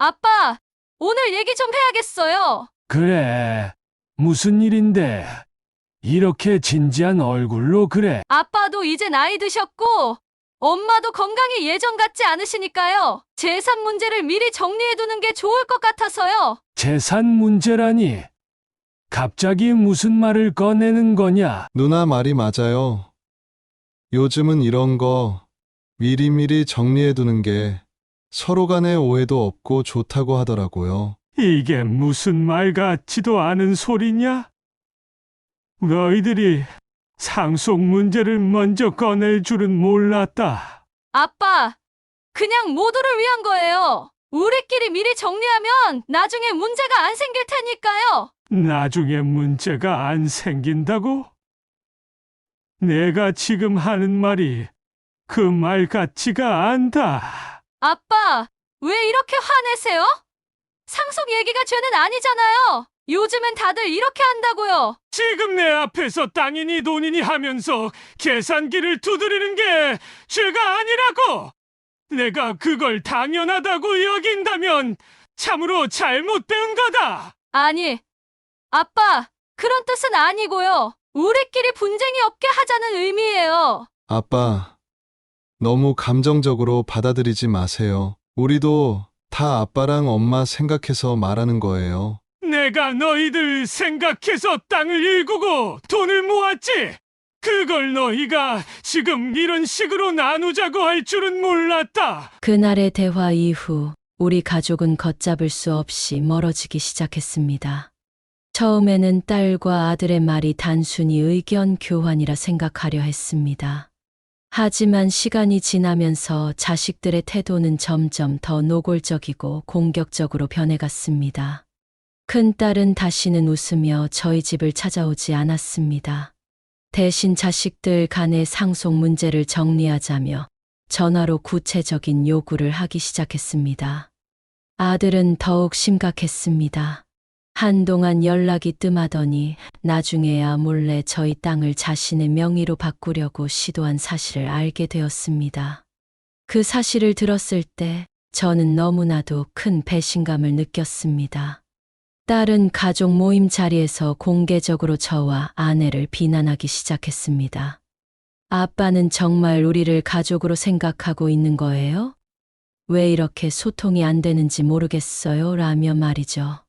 아빠, 오늘 얘기 좀 해야겠어요. 그래, 무슨 일인데? 이렇게 진지한 얼굴로 그래. 아빠도 이제 나이 드셨고, 엄마도 건강이 예전 같지 않으시니까요. 재산 문제를 미리 정리해두는 게 좋을 것 같아서요. 재산 문제라니. 갑자기 무슨 말을 꺼내는 거냐? 누나 말이 맞아요. 요즘은 이런 거 미리미리 정리해두는 게 서로 간에 오해도 없고 좋다고 하더라고요. 이게 무슨 말 같지도 않은 소리냐? 너희들이 상속 문제를 먼저 꺼낼 줄은 몰랐다. 아빠, 그냥 모두를 위한 거예요. 우리끼리 미리 정리하면 나중에 문제가 안 생길 테니까요. 나중에 문제가 안 생긴다고? 내가 지금 하는 말이 그 말 같지가 않다. 아빠, 왜 이렇게 화내세요? 상속 얘기가 죄는 아니잖아요. 요즘엔 다들 이렇게 한다고요. 지금 내 앞에서 땅이니 돈이니 하면서 계산기를 두드리는 게 죄가 아니라고! 내가 그걸 당연하다고 여긴다면 참으로 잘못 배운 거다! 아니, 아빠, 그런 뜻은 아니고요. 우리끼리 분쟁이 없게 하자는 의미예요. 아빠, 너무 감정적으로 받아들이지 마세요. 우리도 다 아빠랑 엄마 생각해서 말하는 거예요. 내가 너희들 생각해서 땅을 일구고 돈을 모았지! 그걸 너희가 지금 이런 식으로 나누자고 할 줄은 몰랐다! 그날의 대화 이후 우리 가족은 걷잡을 수 없이 멀어지기 시작했습니다. 처음에는 딸과 아들의 말이 단순히 의견 교환이라 생각하려 했습니다. 하지만 시간이 지나면서 자식들의 태도는 점점 더 노골적이고 공격적으로 변해갔습니다. 큰딸은 다시는 웃으며 저희 집을 찾아오지 않았습니다. 대신 자식들 간의 상속 문제를 정리하자며 전화로 구체적인 요구를 하기 시작했습니다. 아들은 더욱 심각했습니다. 한동안 연락이 뜸하더니 나중에야 몰래 저희 땅을 자신의 명의로 바꾸려고 시도한 사실을 알게 되었습니다. 그 사실을 들었을 때 저는 너무나도 큰 배신감을 느꼈습니다. 딸은 가족 모임 자리에서 공개적으로 저와 아내를 비난하기 시작했습니다. 아빠는 정말 우리를 가족으로 생각하고 있는 거예요? 왜 이렇게 소통이 안 되는지 모르겠어요. 라며 말이죠.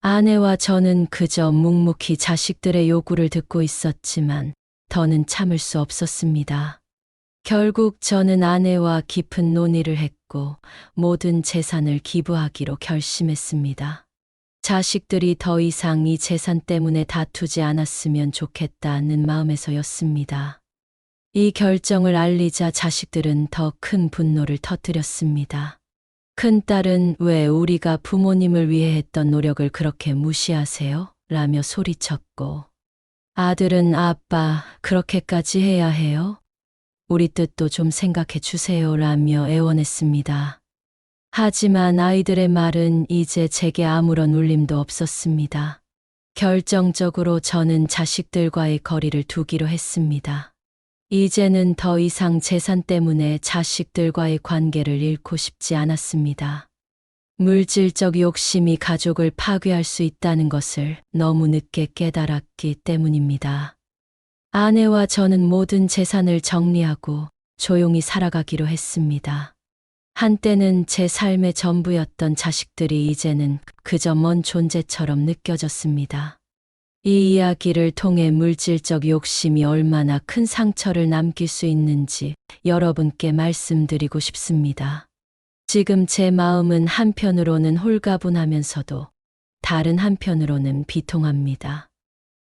아내와 저는 그저 묵묵히 자식들의 요구를 듣고 있었지만 더는 참을 수 없었습니다. 결국 저는 아내와 깊은 논의를 했고 모든 재산을 기부하기로 결심했습니다. 자식들이 더 이상 이 재산 때문에 다투지 않았으면 좋겠다는 마음에서였습니다. 이 결정을 알리자 자식들은 더 큰 분노를 터뜨렸습니다. 큰딸은 왜 우리가 부모님을 위해 했던 노력을 그렇게 무시하세요? 라며 소리쳤고, 아들은 아빠, 그렇게까지 해야 해요? 우리 뜻도 좀 생각해 주세요. 라며 애원했습니다. 하지만 아이들의 말은 이제 제게 아무런 울림도 없었습니다. 결정적으로 저는 자식들과의 거리를 두기로 했습니다. 이제는 더 이상 재산 때문에 자식들과의 관계를 잃고 싶지 않았습니다. 물질적 욕심이 가족을 파괴할 수 있다는 것을 너무 늦게 깨달았기 때문입니다. 아내와 저는 모든 재산을 정리하고 조용히 살아가기로 했습니다. 한때는 제 삶의 전부였던 자식들이 이제는 그저 먼 존재처럼 느껴졌습니다. 이 이야기를 통해 물질적 욕심이 얼마나 큰 상처를 남길 수 있는지 여러분께 말씀드리고 싶습니다. 지금 제 마음은 한편으로는 홀가분하면서도 다른 한편으로는 비통합니다.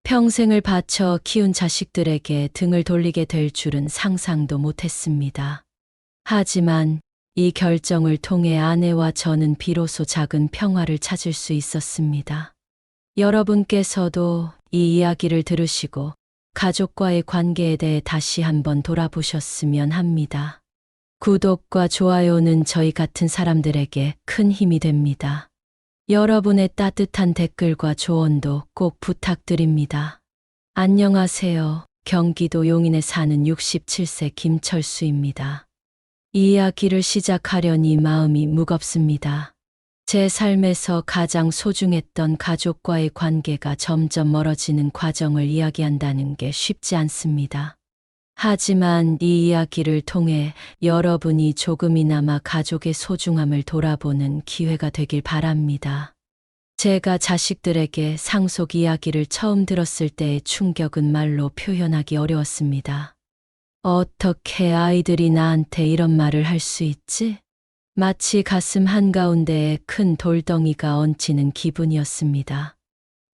평생을 바쳐 키운 자식들에게 등을 돌리게 될 줄은 상상도 못했습니다. 하지만 이 결정을 통해 아내와 저는 비로소 작은 평화를 찾을 수 있었습니다. 여러분께서도 이 이야기를 들으시고 가족과의 관계에 대해 다시 한번 돌아보셨으면 합니다. 구독과 좋아요는 저희 같은 사람들에게 큰 힘이 됩니다. 여러분의 따뜻한 댓글과 조언도 꼭 부탁드립니다. 안녕하세요. 경기도 용인에 사는 67세 김철수입니다. 이 이야기를 시작하려니 마음이 무겁습니다. 제 삶에서 가장 소중했던 가족과의 관계가 점점 멀어지는 과정을 이야기한다는 게 쉽지 않습니다. 하지만 이 이야기를 통해 여러분이 조금이나마 가족의 소중함을 돌아보는 기회가 되길 바랍니다. 제가 자식들에게 상속 이야기를 처음 들었을 때의 충격은 말로 표현하기 어려웠습니다. 어떻게 아이들이 나한테 이런 말을 할 수 있지? 마치 가슴 한가운데에 큰 돌덩이가 얹히는 기분이었습니다.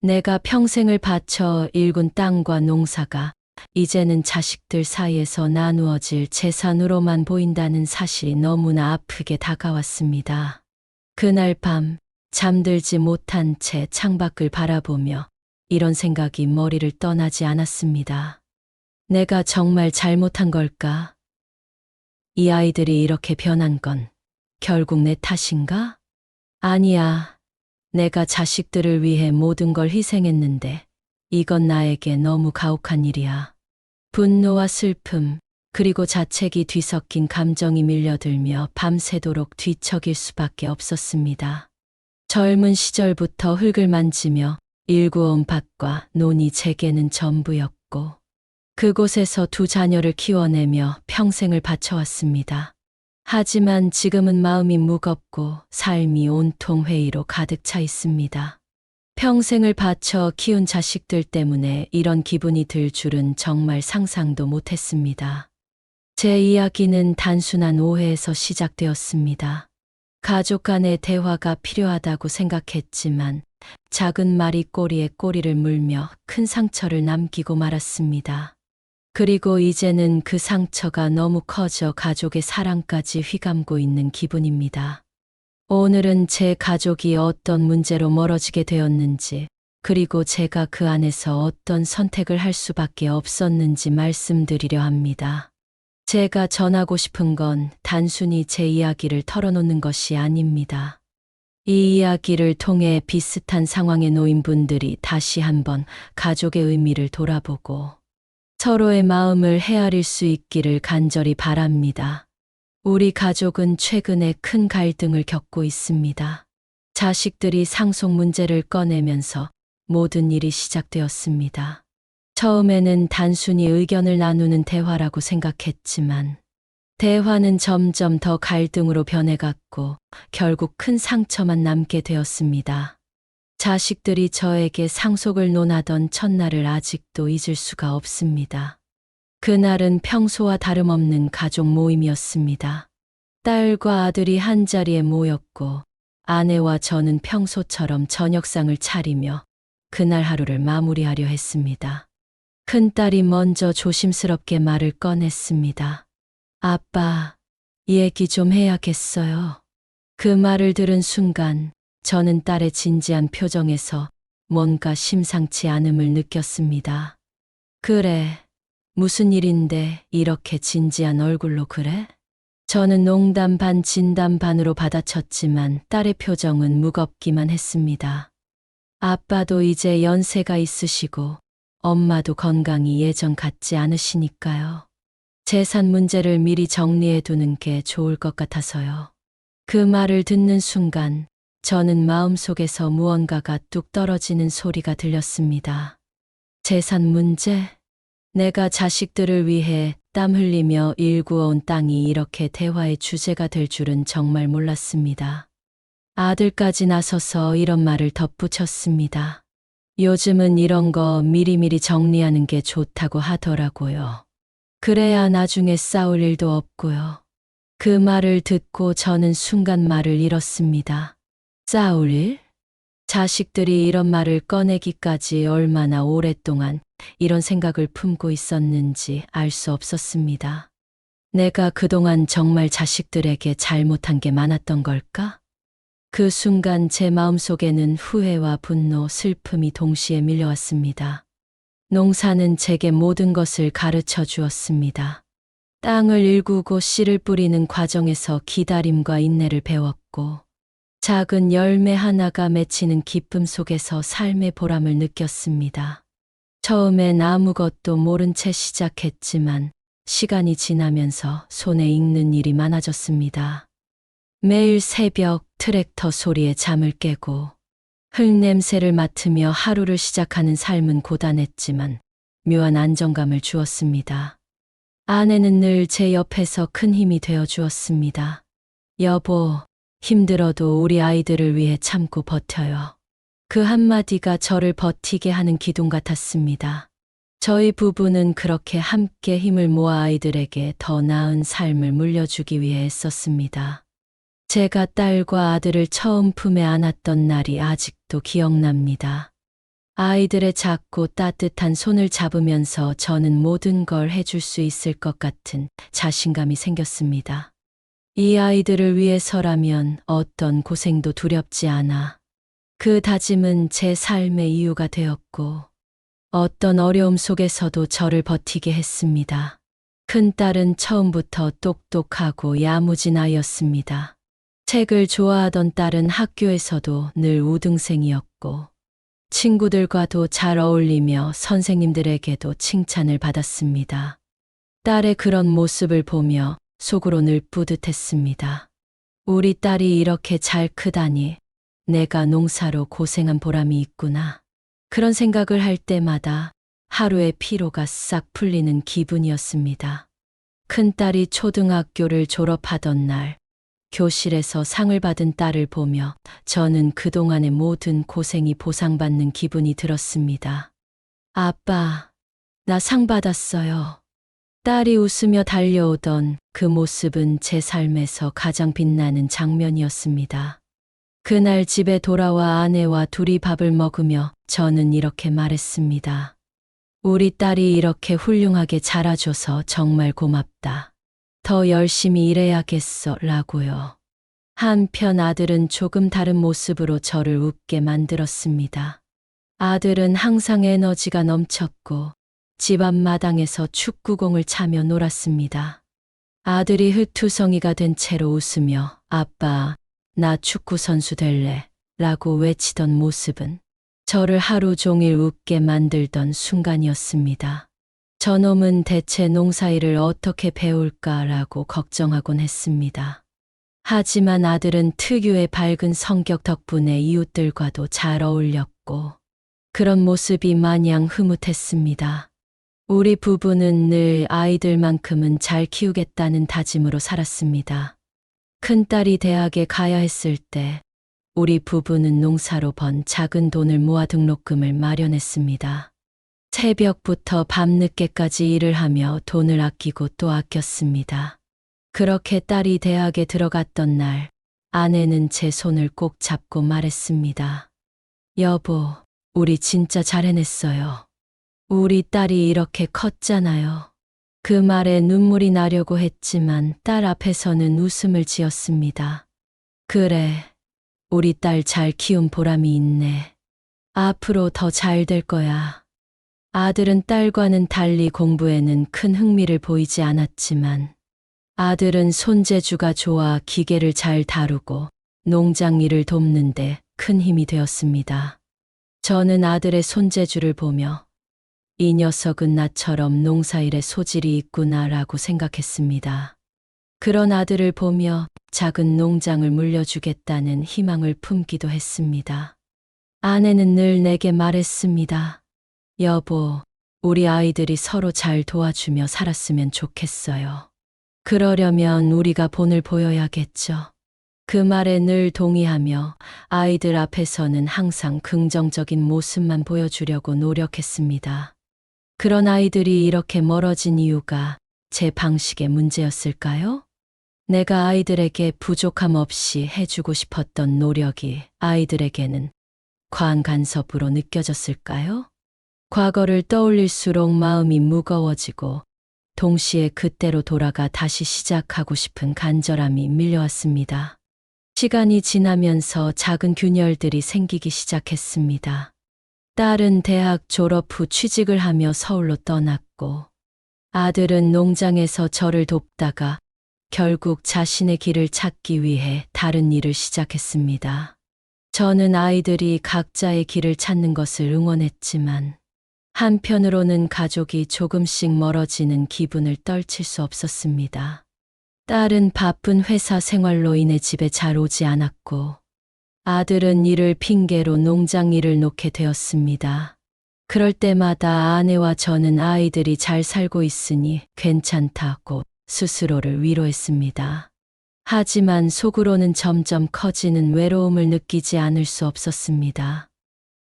내가 평생을 바쳐 일군 땅과 농사가 이제는 자식들 사이에서 나누어질 재산으로만 보인다는 사실이 너무나 아프게 다가왔습니다. 그날 밤 잠들지 못한 채 창밖을 바라보며 이런 생각이 머리를 떠나지 않았습니다. 내가 정말 잘못한 걸까? 이 아이들이 이렇게 변한 건 결국 내 탓인가? 아니야. 내가 자식들을 위해 모든 걸 희생했는데 이건 나에게 너무 가혹한 일이야. 분노와 슬픔, 그리고 자책이 뒤섞인 감정이 밀려들며 밤새도록 뒤척일 수밖에 없었습니다. 젊은 시절부터 흙을 만지며 일구어온 밭과 논이 제게는 전부였고 그곳에서 두 자녀를 키워내며 평생을 바쳐왔습니다. 하지만 지금은 마음이 무겁고 삶이 온통 회의로 가득 차 있습니다. 평생을 바쳐 키운 자식들 때문에 이런 기분이 들 줄은 정말 상상도 못했습니다. 제 이야기는 단순한 오해에서 시작되었습니다. 가족 간의 대화가 필요하다고 생각했지만 작은 말이 꼬리에 꼬리를 물며 큰 상처를 남기고 말았습니다. 그리고 이제는 그 상처가 너무 커져 가족의 사랑까지 휘감고 있는 기분입니다. 오늘은 제 가족이 어떤 문제로 멀어지게 되었는지, 그리고 제가 그 안에서 어떤 선택을 할 수밖에 없었는지 말씀드리려 합니다. 제가 전하고 싶은 건 단순히 제 이야기를 털어놓는 것이 아닙니다. 이 이야기를 통해 비슷한 상황에 놓인 분들이 다시 한번 가족의 의미를 돌아보고 서로의 마음을 헤아릴 수 있기를 간절히 바랍니다. 우리 가족은 최근에 큰 갈등을 겪고 있습니다. 자식들이 상속 문제를 꺼내면서 모든 일이 시작되었습니다. 처음에는 단순히 의견을 나누는 대화라고 생각했지만 대화는 점점 더 갈등으로 변해갔고 결국 큰 상처만 남게 되었습니다. 자식들이 저에게 상속을 논하던 첫날을 아직도 잊을 수가 없습니다. 그날은 평소와 다름없는 가족 모임이었습니다. 딸과 아들이 한자리에 모였고 아내와 저는 평소처럼 저녁상을 차리며 그날 하루를 마무리하려 했습니다. 큰딸이 먼저 조심스럽게 말을 꺼냈습니다. 아빠, 얘기 좀 해야겠어요. 그 말을 들은 순간 저는 딸의 진지한 표정에서 뭔가 심상치 않음을 느꼈습니다. 그래, 무슨 일인데 이렇게 진지한 얼굴로 그래? 저는 농담 반 진담 반으로 받아쳤지만 딸의 표정은 무겁기만 했습니다. 아빠도 이제 연세가 있으시고 엄마도 건강이 예전 같지 않으시니까요. 재산 문제를 미리 정리해 두는 게 좋을 것 같아서요. 그 말을 듣는 순간 저는 마음속에서 무언가가 뚝 떨어지는 소리가 들렸습니다. 재산 문제? 내가 자식들을 위해 땀 흘리며 일구어온 땅이 이렇게 대화의 주제가 될 줄은 정말 몰랐습니다. 아들까지 나서서 이런 말을 덧붙였습니다. 요즘은 이런 거 미리미리 정리하는 게 좋다고 하더라고요. 그래야 나중에 싸울 일도 없고요. 그 말을 듣고 저는 순간 말을 잃었습니다. 싸울 일? 자식들이 이런 말을 꺼내기까지 얼마나 오랫동안 이런 생각을 품고 있었는지 알 수 없었습니다. 내가 그동안 정말 자식들에게 잘못한 게 많았던 걸까? 그 순간 제 마음속에는 후회와 분노, 슬픔이 동시에 밀려왔습니다. 농사는 제게 모든 것을 가르쳐 주었습니다. 땅을 일구고 씨를 뿌리는 과정에서 기다림과 인내를 배웠고 작은 열매 하나가 맺히는 기쁨 속에서 삶의 보람을 느꼈습니다. 처음엔 아무것도 모른 채 시작했지만 시간이 지나면서 손에 익는 일이 많아졌습니다. 매일 새벽 트랙터 소리에 잠을 깨고 흙냄새를 맡으며 하루를 시작하는 삶은 고단했지만 묘한 안정감을 주었습니다. 아내는 늘 제 옆에서 큰 힘이 되어 주었습니다. 여보, 힘들어도 우리 아이들을 위해 참고 버텨요. 그 한마디가 저를 버티게 하는 기둥 같았습니다. 저희 부부는 그렇게 함께 힘을 모아 아이들에게 더 나은 삶을 물려주기 위해 애썼습니다. 제가 딸과 아들을 처음 품에 안았던 날이 아직도 기억납니다. 아이들의 작고 따뜻한 손을 잡으면서 저는 모든 걸 해줄 수 있을 것 같은 자신감이 생겼습니다. 이 아이들을 위해서라면 어떤 고생도 두렵지 않아. 그 다짐은 제 삶의 이유가 되었고 어떤 어려움 속에서도 저를 버티게 했습니다. 큰딸은 처음부터 똑똑하고 야무진 아이였습니다. 책을 좋아하던 딸은 학교에서도 늘 우등생이었고 친구들과도 잘 어울리며 선생님들에게도 칭찬을 받았습니다. 딸의 그런 모습을 보며 속으로 늘 뿌듯했습니다. 우리 딸이 이렇게 잘 크다니 내가 농사로 고생한 보람이 있구나. 그런 생각을 할 때마다 하루의 피로가 싹 풀리는 기분이었습니다. 큰딸이 초등학교를 졸업하던 날 교실에서 상을 받은 딸을 보며 저는 그동안의 모든 고생이 보상받는 기분이 들었습니다. 아빠, 나 상 받았어요. 딸이 웃으며 달려오던 그 모습은 제 삶에서 가장 빛나는 장면이었습니다. 그날 집에 돌아와 아내와 둘이 밥을 먹으며 저는 이렇게 말했습니다. 우리 딸이 이렇게 훌륭하게 자라줘서 정말 고맙다. 더 열심히 일해야겠어 라고요. 한편 아들은 조금 다른 모습으로 저를 웃게 만들었습니다. 아들은 항상 에너지가 넘쳤고 집 앞마당에서 축구공을 차며 놀았습니다. 아들이 흑투성이가 된 채로 웃으며 아빠, 나 축구 선수 될래 라고 외치던 모습은 저를 하루 종일 웃게 만들던 순간이었습니다. 저놈은 대체 농사일을 어떻게 배울까라고 걱정하곤 했습니다. 하지만 아들은 특유의 밝은 성격 덕분에 이웃들과도 잘 어울렸고 그런 모습이 마냥 흐뭇했습니다. 우리 부부는 늘 아이들만큼은 잘 키우겠다는 다짐으로 살았습니다. 큰딸이 대학에 가야 했을 때 우리 부부는 농사로 번 작은 돈을 모아 등록금을 마련했습니다. 새벽부터 밤늦게까지 일을 하며 돈을 아끼고 또 아꼈습니다. 그렇게 딸이 대학에 들어갔던 날, 아내는 제 손을 꼭 잡고 말했습니다. 여보, 우리 진짜 잘 해냈어요. 우리 딸이 이렇게 컸잖아요. 그 말에 눈물이 나려고 했지만 딸 앞에서는 웃음을 지었습니다. 그래, 우리 딸 잘 키운 보람이 있네. 앞으로 더 잘 될 거야. 아들은 딸과는 달리 공부에는 큰 흥미를 보이지 않았지만 아들은 손재주가 좋아 기계를 잘 다루고 농장 일을 돕는데 큰 힘이 되었습니다. 저는 아들의 손재주를 보며 이 녀석은 나처럼 농사일에 소질이 있구나라고 생각했습니다. 그런 아들을 보며 작은 농장을 물려주겠다는 희망을 품기도 했습니다. 아내는 늘 내게 말했습니다. 여보, 우리 아이들이 서로 잘 도와주며 살았으면 좋겠어요. 그러려면 우리가 본을 보여야겠죠. 그 말에 늘 동의하며 아이들 앞에서는 항상 긍정적인 모습만 보여주려고 노력했습니다. 그런 아이들이 이렇게 멀어진 이유가 제 방식의 문제였을까요? 내가 아이들에게 부족함 없이 해주고 싶었던 노력이 아이들에게는 과한 간섭으로 느껴졌을까요? 과거를 떠올릴수록 마음이 무거워지고 동시에 그때로 돌아가 다시 시작하고 싶은 간절함이 밀려왔습니다. 시간이 지나면서 작은 균열들이 생기기 시작했습니다. 딸은 대학 졸업 후 취직을 하며 서울로 떠났고 아들은 농장에서 저를 돕다가 결국 자신의 길을 찾기 위해 다른 일을 시작했습니다. 저는 아이들이 각자의 길을 찾는 것을 응원했지만 한편으로는 가족이 조금씩 멀어지는 기분을 떨칠 수 없었습니다. 딸은 바쁜 회사 생활로 인해 집에 잘 오지 않았고, 아들은 일을 핑계로 농장 일을 놓게 되었습니다. 그럴 때마다 아내와 저는 아이들이 잘 살고 있으니 괜찮다고 스스로를 위로했습니다. 하지만 속으로는 점점 커지는 외로움을 느끼지 않을 수 없었습니다.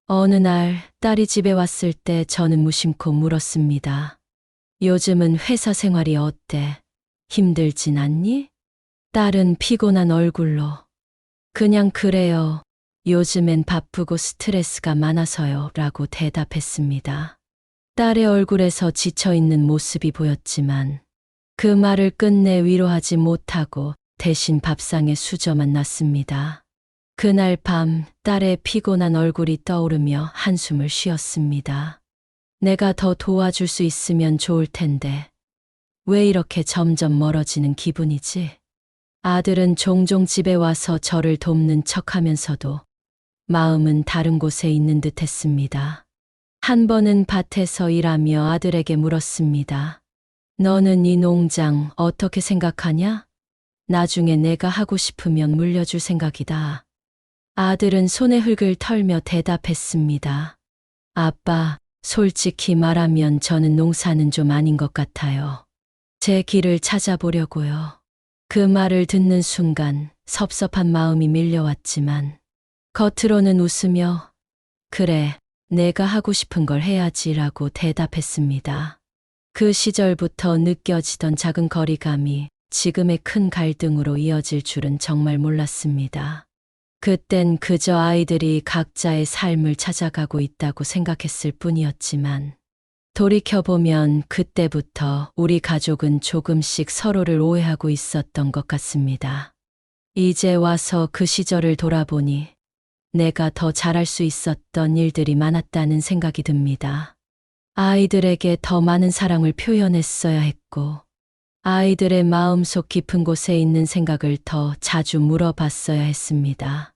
어느 날 딸이 집에 왔을 때 저는 무심코 물었습니다. 요즘은 회사 생활이 어때? 힘들진 않니? 딸은 피곤한 얼굴로 그냥 그래요. 요즘엔 바쁘고 스트레스가 많아서요. 라고 대답했습니다. 딸의 얼굴에서 지쳐있는 모습이 보였지만 그 말을 끝내 위로하지 못하고 대신 밥상에 수저만 놨습니다. 그날 밤 딸의 피곤한 얼굴이 떠오르며 한숨을 쉬었습니다. 내가 더 도와줄 수 있으면 좋을 텐데 왜 이렇게 점점 멀어지는 기분이지? 아들은 종종 집에 와서 저를 돕는 척하면서도 마음은 다른 곳에 있는 듯 했습니다. 한 번은 밭에서 일하며 아들에게 물었습니다. 너는 이 농장 어떻게 생각하냐? 나중에 내가 하고 싶으면 물려줄 생각이다. 아들은 손에 흙을 털며 대답했습니다. 아빠, 솔직히 말하면 저는 농사는 좀 아닌 것 같아요. 제 길을 찾아보려고요. 그 말을 듣는 순간 섭섭한 마음이 밀려왔지만 겉으로는 웃으며 그래, 내가 하고 싶은 걸 해야지라고 대답했습니다. 그 시절부터 느껴지던 작은 거리감이 지금의 큰 갈등으로 이어질 줄은 정말 몰랐습니다. 그땐 그저 아이들이 각자의 삶을 찾아가고 있다고 생각했을 뿐이었지만 돌이켜보면 그때부터 우리 가족은 조금씩 서로를 오해하고 있었던 것 같습니다. 이제 와서 그 시절을 돌아보니 내가 더 잘할 수 있었던 일들이 많았다는 생각이 듭니다. 아이들에게 더 많은 사랑을 표현했어야 했고, 아이들의 마음속 깊은 곳에 있는 생각을 더 자주 물어봤어야 했습니다.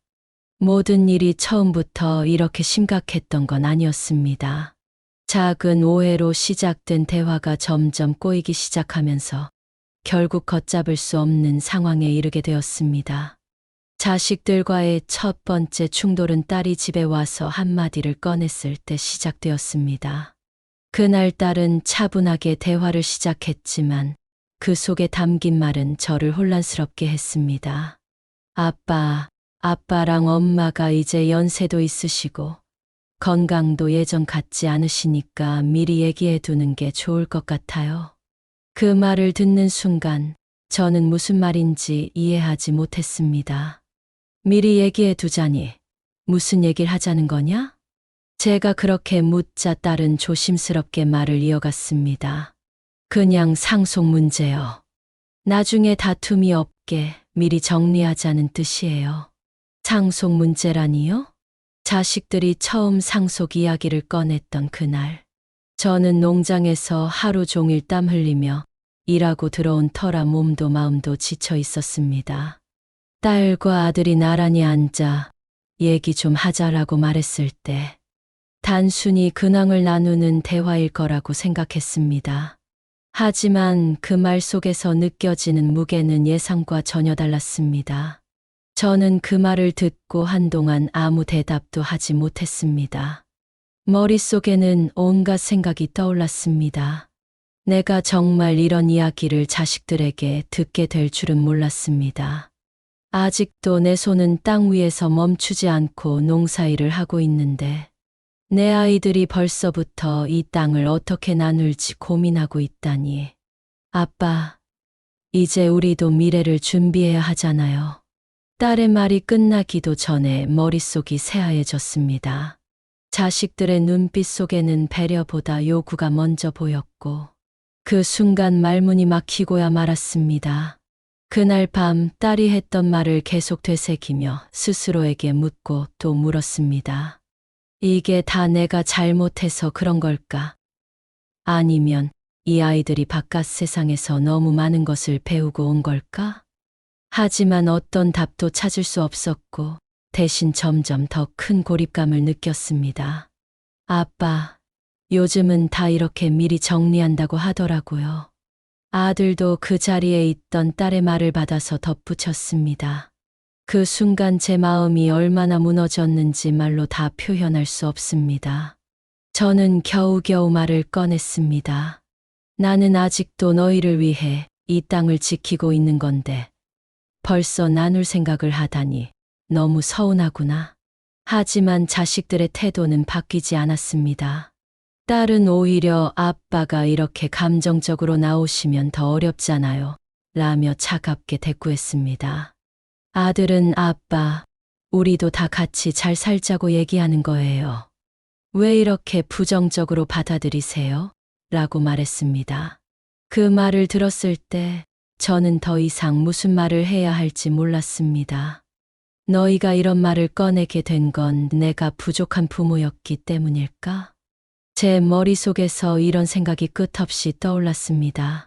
모든 일이 처음부터 이렇게 심각했던 건 아니었습니다. 작은 오해로 시작된 대화가 점점 꼬이기 시작하면서 결국 걷잡을 수 없는 상황에 이르게 되었습니다. 자식들과의 첫 번째 충돌은 딸이 집에 와서 한마디를 꺼냈을 때 시작되었습니다. 그날 딸은 차분하게 대화를 시작했지만 그 속에 담긴 말은 저를 혼란스럽게 했습니다. 아빠랑 엄마가 이제 연세도 있으시고 건강도 예전 같지 않으시니까 미리 얘기해 두는 게 좋을 것 같아요. 그 말을 듣는 순간 저는 무슨 말인지 이해하지 못했습니다. 미리 얘기해 두자니 무슨 얘기를 하자는 거냐? 제가 그렇게 묻자 딸은 조심스럽게 말을 이어갔습니다. 그냥 상속 문제요. 나중에 다툼이 없게 미리 정리하자는 뜻이에요. 상속 문제라니요? 자식들이 처음 상속 이야기를 꺼냈던 그날, 저는 농장에서 하루 종일 땀 흘리며 일하고 들어온 터라 몸도 마음도 지쳐 있었습니다. 딸과 아들이 나란히 앉아 얘기 좀 하자라고 말했을 때 단순히 근황을 나누는 대화일 거라고 생각했습니다. 하지만 그 말 속에서 느껴지는 무게는 예상과 전혀 달랐습니다. 저는 그 말을 듣고 한동안 아무 대답도 하지 못했습니다. 머릿속에는 온갖 생각이 떠올랐습니다. 내가 정말 이런 이야기를 자식들에게 듣게 될 줄은 몰랐습니다. 아직도 내 손은 땅 위에서 멈추지 않고 농사일을 하고 있는데 내 아이들이 벌써부터 이 땅을 어떻게 나눌지 고민하고 있다니. 아빠, 이제 우리도 미래를 준비해야 하잖아요. 딸의 말이 끝나기도 전에 머릿속이 새하얘졌습니다. 자식들의 눈빛 속에는 배려보다 요구가 먼저 보였고 그 순간 말문이 막히고야 말았습니다. 그날 밤 딸이 했던 말을 계속 되새기며 스스로에게 묻고 또 물었습니다. 이게 다 내가 잘못해서 그런 걸까? 아니면 이 아이들이 바깥 세상에서 너무 많은 것을 배우고 온 걸까? 하지만 어떤 답도 찾을 수 없었고 대신 점점 더 큰 고립감을 느꼈습니다. 아빠, 요즘은 다 이렇게 미리 정리한다고 하더라고요. 아들도 그 자리에 있던 딸의 말을 받아서 덧붙였습니다. 그 순간 제 마음이 얼마나 무너졌는지 말로 다 표현할 수 없습니다. 저는 겨우겨우 말을 꺼냈습니다. 나는 아직도 너희를 위해 이 땅을 지키고 있는 건데 벌써 나눌 생각을 하다니 너무 서운하구나. 하지만 자식들의 태도는 바뀌지 않았습니다. 딸은 오히려 아빠가 이렇게 감정적으로 나오시면 더 어렵잖아요. 라며 차갑게 대꾸했습니다. 아들은 아빠, 우리도 다 같이 잘 살자고 얘기하는 거예요. 왜 이렇게 부정적으로 받아들이세요? 라고 말했습니다. 그 말을 들었을 때 저는 더 이상 무슨 말을 해야 할지 몰랐습니다. 너희가 이런 말을 꺼내게 된 건 내가 부족한 부모였기 때문일까? 제 머릿속에서 이런 생각이 끝없이 떠올랐습니다.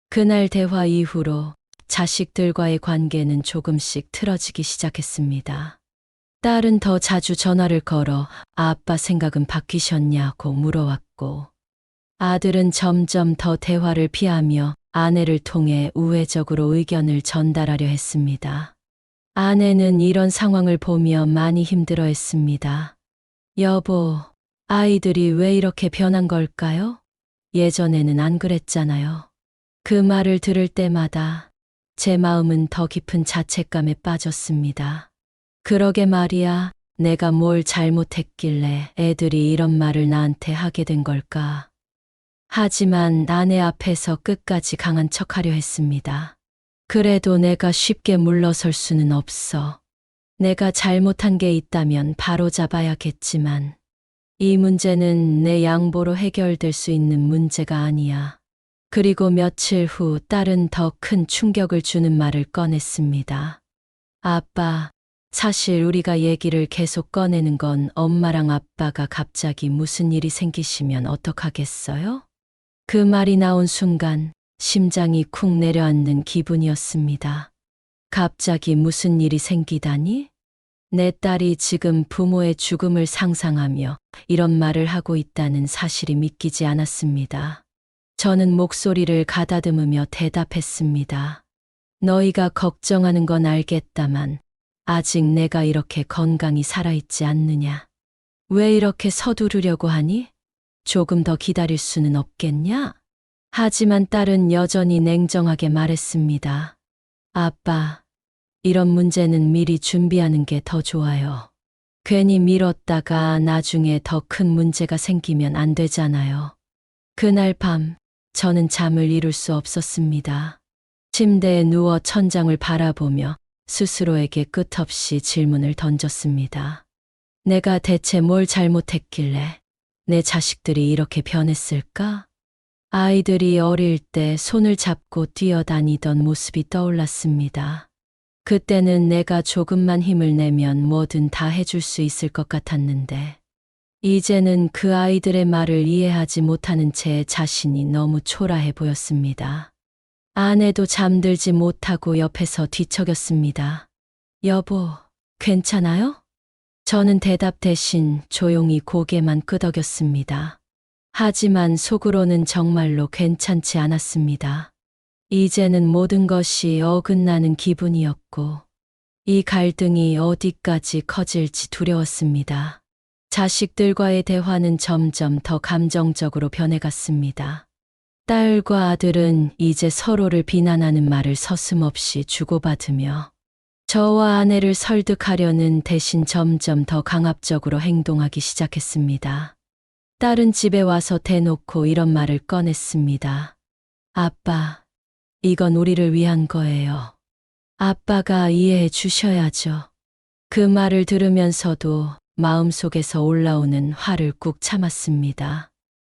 그날 대화 이후로 자식들과의 관계는 조금씩 틀어지기 시작했습니다. 딸은 더 자주 전화를 걸어 아빠 생각은 바뀌셨냐고 물어왔고, 아들은 점점 더 대화를 피하며 아내를 통해 우회적으로 의견을 전달하려 했습니다. 아내는 이런 상황을 보며 많이 힘들어했습니다. 여보, 아이들이 왜 이렇게 변한 걸까요? 예전에는 안 그랬잖아요. 그 말을 들을 때마다 제 마음은 더 깊은 자책감에 빠졌습니다. 그러게 말이야, 내가 뭘 잘못했길래 애들이 이런 말을 나한테 하게 된 걸까? 하지만 아내 앞에서 끝까지 강한 척하려 했습니다. 그래도 내가 쉽게 물러설 수는 없어. 내가 잘못한 게 있다면 바로 잡아야겠지만 이 문제는 내 양보로 해결될 수 있는 문제가 아니야. 그리고 며칠 후 딸은 더 큰 충격을 주는 말을 꺼냈습니다. 아빠, 사실 우리가 얘기를 계속 꺼내는 건 엄마랑 아빠가 갑자기 무슨 일이 생기시면 어떡하겠어요? 그 말이 나온 순간 심장이 쿵 내려앉는 기분이었습니다. 갑자기 무슨 일이 생기다니? 내 딸이 지금 부모의 죽음을 상상하며 이런 말을 하고 있다는 사실이 믿기지 않았습니다. 저는 목소리를 가다듬으며 대답했습니다. 너희가 걱정하는 건 알겠다만 아직 내가 이렇게 건강히 살아있지 않느냐? 왜 이렇게 서두르려고 하니? 조금 더 기다릴 수는 없겠냐? 하지만 딸은 여전히 냉정하게 말했습니다. 아빠, 이런 문제는 미리 준비하는 게 더 좋아요. 괜히 미뤘다가 나중에 더 큰 문제가 생기면 안 되잖아요. 그날 밤, 저는 잠을 이룰 수 없었습니다. 침대에 누워 천장을 바라보며 스스로에게 끝없이 질문을 던졌습니다. 내가 대체 뭘 잘못했길래 내 자식들이 이렇게 변했을까? 아이들이 어릴 때 손을 잡고 뛰어다니던 모습이 떠올랐습니다. 그때는 내가 조금만 힘을 내면 뭐든 다 해줄 수 있을 것 같았는데, 이제는 그 아이들의 말을 이해하지 못하는 제 자신이 너무 초라해 보였습니다. 아내도 잠들지 못하고 옆에서 뒤척였습니다. 여보, 괜찮아요? 저는 대답 대신 조용히 고개만 끄덕였습니다. 하지만 속으로는 정말로 괜찮지 않았습니다. 이제는 모든 것이 어긋나는 기분이었고, 이 갈등이 어디까지 커질지 두려웠습니다. 자식들과의 대화는 점점 더 감정적으로 변해갔습니다. 딸과 아들은 이제 서로를 비난하는 말을 서슴없이 주고받으며 저와 아내를 설득하려는 대신 점점 더 강압적으로 행동하기 시작했습니다. 딸은 집에 와서 대놓고 이런 말을 꺼냈습니다. 아빠, 이건 우리를 위한 거예요. 아빠가 이해해 주셔야죠. 그 말을 들으면서도 마음속에서 올라오는 화를 꾹 참았습니다.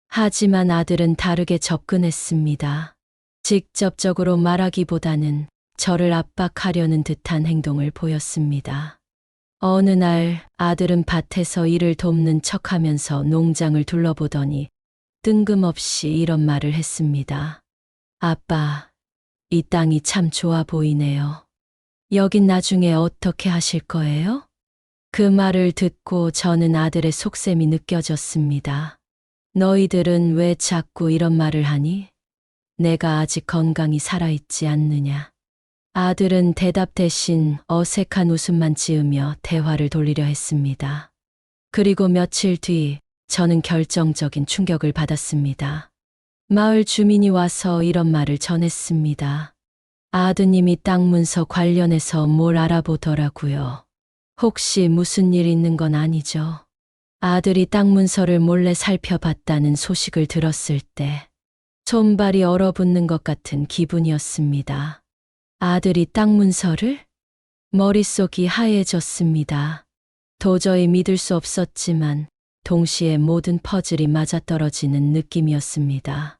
하지만 아들은 다르게 접근했습니다. 직접적으로 말하기보다는 저를 압박하려는 듯한 행동을 보였습니다. 어느 날 아들은 밭에서 일을 돕는 척하면서 농장을 둘러보더니 뜬금없이 이런 말을 했습니다. 아빠, 이 땅이 참 좋아 보이네요. 여긴 나중에 어떻게 하실 거예요? 그 말을 듣고 저는 아들의 속셈이 느껴졌습니다. 너희들은 왜 자꾸 이런 말을 하니? 내가 아직 건강히 살아있지 않느냐. 아들은 대답 대신 어색한 웃음만 지으며 대화를 돌리려 했습니다. 그리고 며칠 뒤 저는 결정적인 충격을 받았습니다. 마을 주민이 와서 이런 말을 전했습니다. 아드님이 땅 문서 관련해서 뭘 알아보더라고요. 혹시 무슨 일 있는 건 아니죠? 아들이 땅 문서를 몰래 살펴봤다는 소식을 들었을 때 손발이 얼어붙는 것 같은 기분이었습니다. 아들이 땅 문서를? 머릿속이 하얘졌습니다. 도저히 믿을 수 없었지만 동시에 모든 퍼즐이 맞아떨어지는 느낌이었습니다.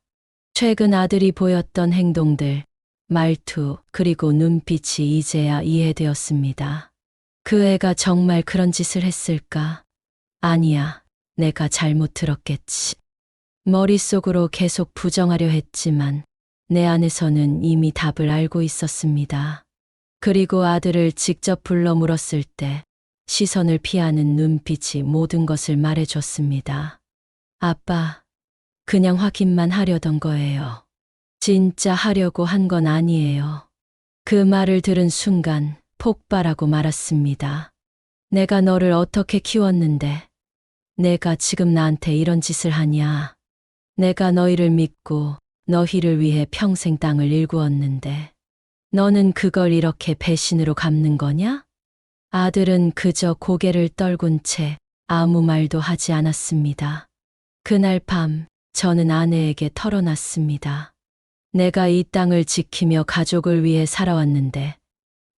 최근 아들이 보였던 행동들, 말투, 그리고 눈빛이 이제야 이해되었습니다. 그 애가 정말 그런 짓을 했을까? 아니야, 내가 잘못 들었겠지. 머릿속으로 계속 부정하려 했지만 내 안에서는 이미 답을 알고 있었습니다. 그리고 아들을 직접 불러 물었을 때 시선을 피하는 눈빛이 모든 것을 말해줬습니다. 아빠, 그냥 확인만 하려던 거예요. 진짜 하려고 한 건 아니에요. 그 말을 들은 순간 폭발하고 말았습니다. 내가 너를 어떻게 키웠는데 내가 지금 나한테 이런 짓을 하냐. 내가 너희를 믿고 너희를 위해 평생 땅을 일구었는데 너는 그걸 이렇게 배신으로 갚는 거냐? 아들은 그저 고개를 떨군 채 아무 말도 하지 않았습니다. 그날 밤 저는 아내에게 털어놨습니다. 내가 이 땅을 지키며 가족을 위해 살아왔는데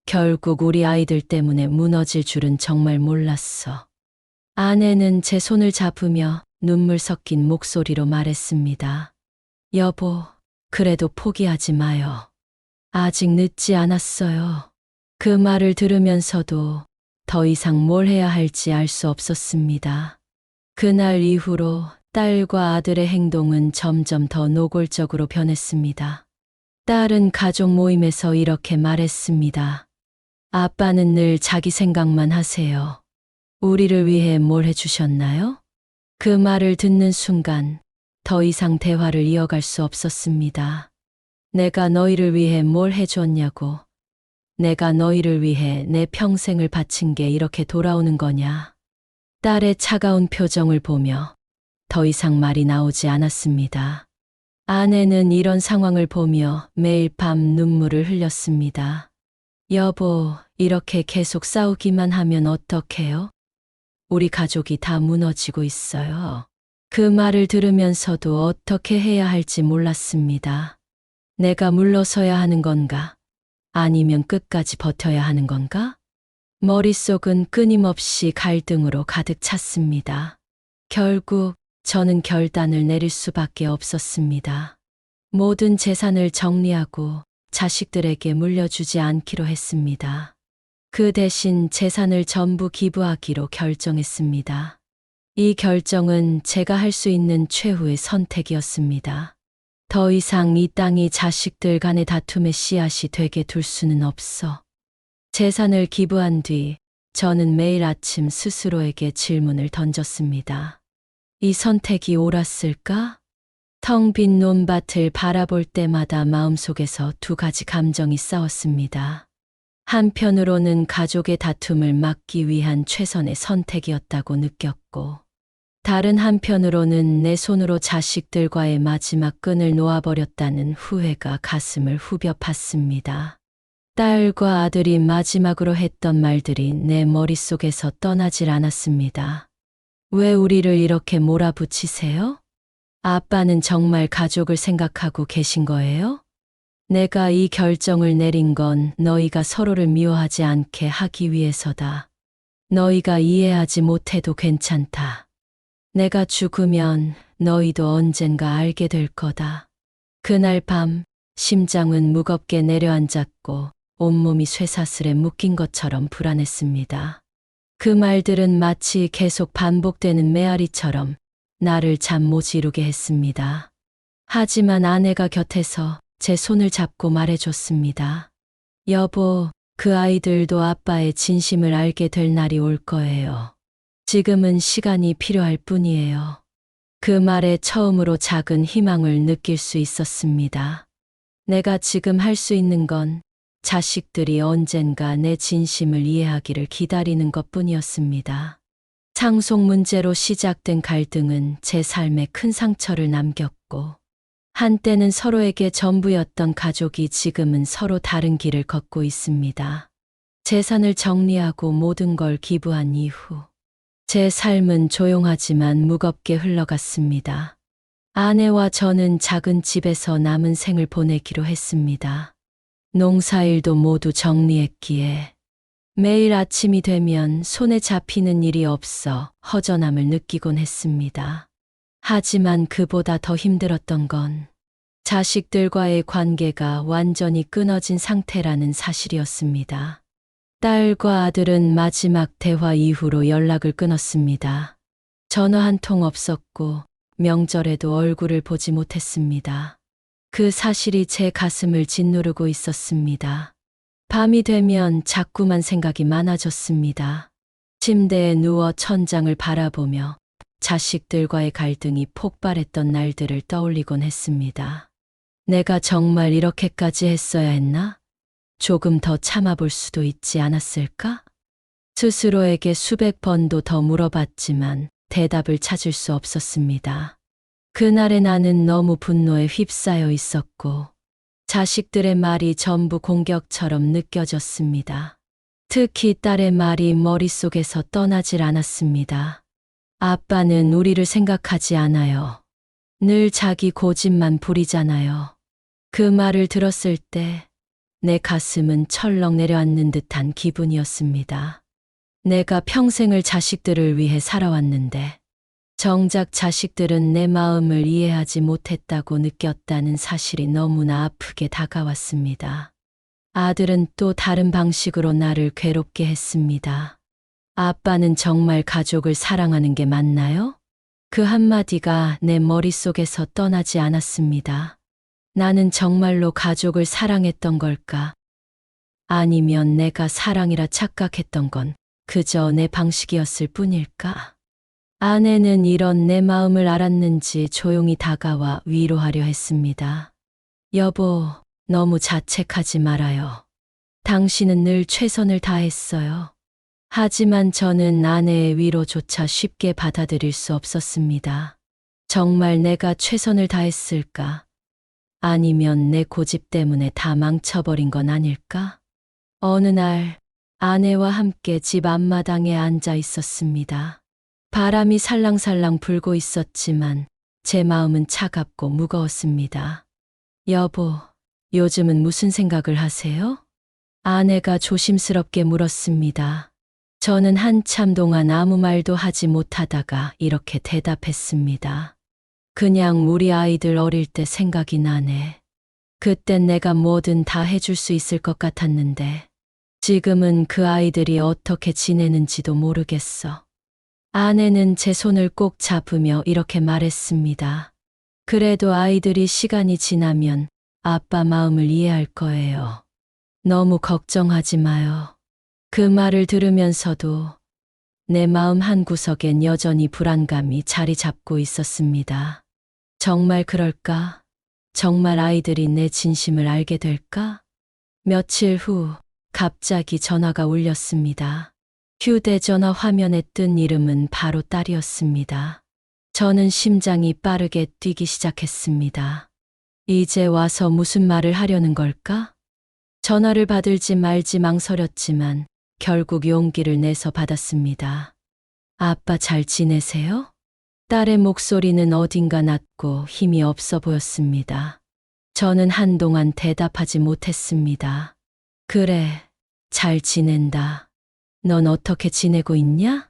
결국 우리 아이들 때문에 무너질 줄은 정말 몰랐어. 아내는 제 손을 잡으며 눈물 섞인 목소리로 말했습니다. 여보, 그래도 포기하지 마요. 아직 늦지 않았어요. 그 말을 들으면서도 더 이상 뭘 해야 할지 알 수 없었습니다. 그날 이후로 딸과 아들의 행동은 점점 더 노골적으로 변했습니다. 딸은 가족 모임에서 이렇게 말했습니다. 아빠는 늘 자기 생각만 하세요. 우리를 위해 뭘 해주셨나요? 그 말을 듣는 순간 더 이상 대화를 이어갈 수 없었습니다. 내가 너희를 위해 뭘 해줬냐고. 내가 너희를 위해 내 평생을 바친 게 이렇게 돌아오는 거냐. 딸의 차가운 표정을 보며 더 이상 말이 나오지 않았습니다. 아내는 이런 상황을 보며 매일 밤 눈물을 흘렸습니다. 여보, 이렇게 계속 싸우기만 하면 어떡해요? 우리 가족이 다 무너지고 있어요. 그 말을 들으면서도 어떻게 해야 할지 몰랐습니다. 내가 물러서야 하는 건가? 아니면 끝까지 버텨야 하는 건가? 머릿속은 끊임없이 갈등으로 가득 찼습니다. 결국 저는 결단을 내릴 수밖에 없었습니다. 모든 재산을 정리하고 자식들에게 물려주지 않기로 했습니다. 그 대신 재산을 전부 기부하기로 결정했습니다. 이 결정은 제가 할 수 있는 최후의 선택이었습니다. 더 이상 이 땅이 자식들 간의 다툼의 씨앗이 되게 둘 수는 없어. 재산을 기부한 뒤 저는 매일 아침 스스로에게 질문을 던졌습니다. 이 선택이 옳았을까? 텅 빈 논밭을 바라볼 때마다 마음속에서 두 가지 감정이 싸웠습니다. 한편으로는 가족의 다툼을 막기 위한 최선의 선택이었다고 느꼈고, 다른 한편으로는 내 손으로 자식들과의 마지막 끈을 놓아버렸다는 후회가 가슴을 후벼 팠습니다. 딸과 아들이 마지막으로 했던 말들이 내 머릿속에서 떠나질 않았습니다. 왜 우리를 이렇게 몰아붙이세요? 아빠는 정말 가족을 생각하고 계신 거예요? 내가 이 결정을 내린 건 너희가 서로를 미워하지 않게 하기 위해서다. 너희가 이해하지 못해도 괜찮다. 내가 죽으면 너희도 언젠가 알게 될 거다. 그날 밤 심장은 무겁게 내려앉았고 온몸이 쇠사슬에 묶인 것처럼 불안했습니다. 그 말들은 마치 계속 반복되는 메아리처럼 나를 잠 못 이루게 했습니다. 하지만 아내가 곁에서 제 손을 잡고 말해줬습니다. 여보, 그 아이들도 아빠의 진심을 알게 될 날이 올 거예요. 지금은 시간이 필요할 뿐이에요. 그 말에 처음으로 작은 희망을 느낄 수 있었습니다. 내가 지금 할 수 있는 건 자식들이 언젠가 내 진심을 이해하기를 기다리는 것 뿐이었습니다. 상속 문제로 시작된 갈등은 제 삶에 큰 상처를 남겼고, 한때는 서로에게 전부였던 가족이 지금은 서로 다른 길을 걷고 있습니다. 재산을 정리하고 모든 걸 기부한 이후, 제 삶은 조용하지만 무겁게 흘러갔습니다. 아내와 저는 작은 집에서 남은 생을 보내기로 했습니다. 농사일도 모두 정리했기에 매일 아침이 되면 손에 잡히는 일이 없어 허전함을 느끼곤 했습니다. 하지만 그보다 더 힘들었던 건 자식들과의 관계가 완전히 끊어진 상태라는 사실이었습니다. 딸과 아들은 마지막 대화 이후로 연락을 끊었습니다. 전화 한 통 없었고 명절에도 얼굴을 보지 못했습니다. 그 사실이 제 가슴을 짓누르고 있었습니다. 밤이 되면 자꾸만 생각이 많아졌습니다. 침대에 누워 천장을 바라보며 자식들과의 갈등이 폭발했던 날들을 떠올리곤 했습니다. 내가 정말 이렇게까지 했어야 했나? 조금 더 참아볼 수도 있지 않았을까? 스스로에게 수백 번도 더 물어봤지만 대답을 찾을 수 없었습니다. 그날의 나는 너무 분노에 휩싸여 있었고 자식들의 말이 전부 공격처럼 느껴졌습니다. 특히 딸의 말이 머릿속에서 떠나질 않았습니다. 아빠는 우리를 생각하지 않아요. 늘 자기 고집만 부리잖아요. 그 말을 들었을 때 내 가슴은 철렁 내려앉는 듯한 기분이었습니다. 내가 평생을 자식들을 위해 살아왔는데 정작 자식들은 내 마음을 이해하지 못했다고 느꼈다는 사실이 너무나 아프게 다가왔습니다. 아들은 또 다른 방식으로 나를 괴롭게 했습니다. 아빠는 정말 가족을 사랑하는 게 맞나요? 그 한마디가 내 머릿속에서 떠나지 않았습니다. 나는 정말로 가족을 사랑했던 걸까? 아니면 내가 사랑이라 착각했던 건 그저 내 방식이었을 뿐일까? 아내는 이런 내 마음을 알았는지 조용히 다가와 위로하려 했습니다. 여보, 너무 자책하지 말아요. 당신은 늘 최선을 다했어요. 하지만 저는 아내의 위로조차 쉽게 받아들일 수 없었습니다. 정말 내가 최선을 다했을까? 아니면 내 고집 때문에 다 망쳐버린 건 아닐까? 어느 날 아내와 함께 집 앞마당에 앉아 있었습니다. 바람이 살랑살랑 불고 있었지만 제 마음은 차갑고 무거웠습니다. 여보, 요즘은 무슨 생각을 하세요? 아내가 조심스럽게 물었습니다. 저는 한참 동안 아무 말도 하지 못하다가 이렇게 대답했습니다. 그냥 우리 아이들 어릴 때 생각이 나네. 그땐 내가 뭐든 다 해줄 수 있을 것 같았는데 지금은 그 아이들이 어떻게 지내는지도 모르겠어. 아내는 제 손을 꼭 잡으며 이렇게 말했습니다. 그래도 아이들이 시간이 지나면 아빠 마음을 이해할 거예요. 너무 걱정하지 마요. 그 말을 들으면서도 내 마음 한구석엔 여전히 불안감이 자리 잡고 있었습니다. 정말 그럴까? 정말 아이들이 내 진심을 알게 될까? 며칠 후 갑자기 전화가 울렸습니다. 휴대전화 화면에 뜬 이름은 바로 딸이었습니다. 저는 심장이 빠르게 뛰기 시작했습니다. 이제 와서 무슨 말을 하려는 걸까? 전화를 받을지 말지 망설였지만 결국 용기를 내서 받았습니다. 아빠 잘 지내세요? 딸의 목소리는 어딘가 낮고 힘이 없어 보였습니다. 저는 한동안 대답하지 못했습니다. 그래, 잘 지낸다. 넌 어떻게 지내고 있냐?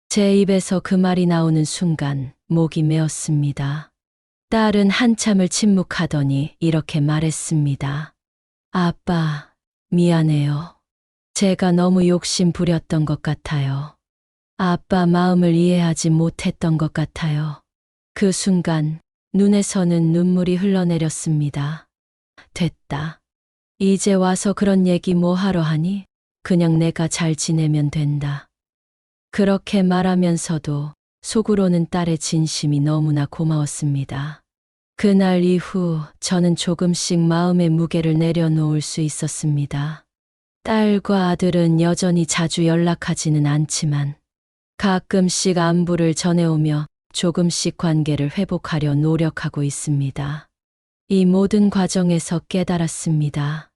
제 입에서 그 말이 나오는 순간 목이 메었습니다. 딸은 한참을 침묵하더니 이렇게 말했습니다. 아빠, 미안해요. 제가 너무 욕심 부렸던 것 같아요. 아빠 마음을 이해하지 못했던 것 같아요. 그 순간 눈에서는 눈물이 흘러내렸습니다. 됐다. 이제 와서 그런 얘기 뭐 하러 하니? 그냥 내가 잘 지내면 된다. 그렇게 말하면서도 속으로는 딸의 진심이 너무나 고마웠습니다. 그날 이후 저는 조금씩 마음의 무게를 내려놓을 수 있었습니다. 딸과 아들은 여전히 자주 연락하지는 않지만 가끔씩 안부를 전해오며 조금씩 관계를 회복하려 노력하고 있습니다. 이 모든 과정에서 깨달았습니다.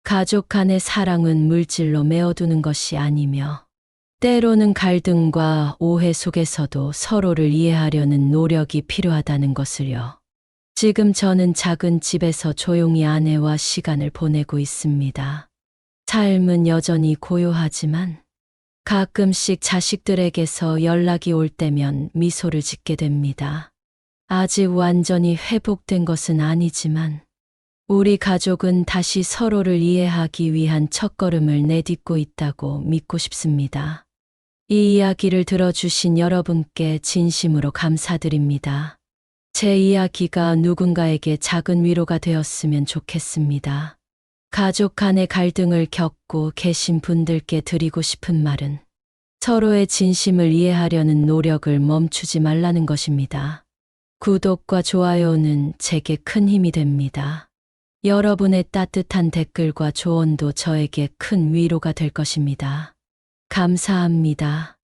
가족 간의 사랑은 물질로 메어두는 것이 아니며 때로는 갈등과 오해 속에서도 서로를 이해하려는 노력이 필요하다는 것을요. 지금 저는 작은 집에서 조용히 아내와 시간을 보내고 있습니다. 삶은 여전히 고요하지만 가끔씩 자식들에게서 연락이 올 때면 미소를 짓게 됩니다. 아직 완전히 회복된 것은 아니지만 우리 가족은 다시 서로를 이해하기 위한 첫걸음을 내딛고 있다고 믿고 싶습니다. 이 이야기를 들어주신 여러분께 진심으로 감사드립니다. 제 이야기가 누군가에게 작은 위로가 되었으면 좋겠습니다. 가족 간의 갈등을 겪고 계신 분들께 드리고 싶은 말은 서로의 진심을 이해하려는 노력을 멈추지 말라는 것입니다. 구독과 좋아요는 제게 큰 힘이 됩니다. 여러분의 따뜻한 댓글과 조언도 저에게 큰 위로가 될 것입니다. 감사합니다.